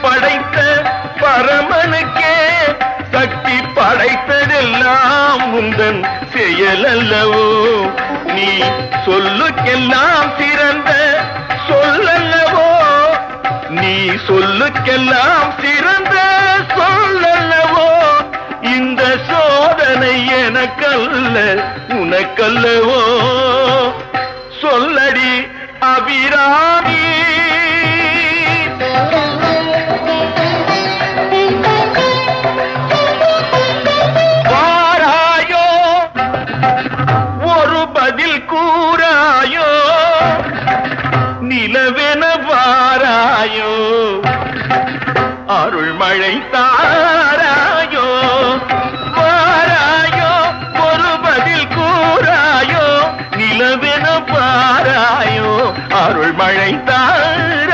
படைத்த பரமனுக்கே சக்தி படைத்ததெல்லாம் உந்தன் செயலல்லவோ. நீ சொல்லுக்கெல்லாம் சிறந்த சொல்லல்லவோ. நீ சொல்லுக்கெல்லாம் சிறந்த சொல்லல்லவோ. இந்த சோதனை எனக்கல்ல உனக்கல்லவோ. சொல்லடி அபிராமி. வாராயோ ஒரு பதில் கூறாயோ. நிலவென வாராயோ அருள்மழை தாராயோ. வாராயோ ஒரு பதில் கூறாயோ. நிலவென வாராயோ அருள்மழை தாராயோ.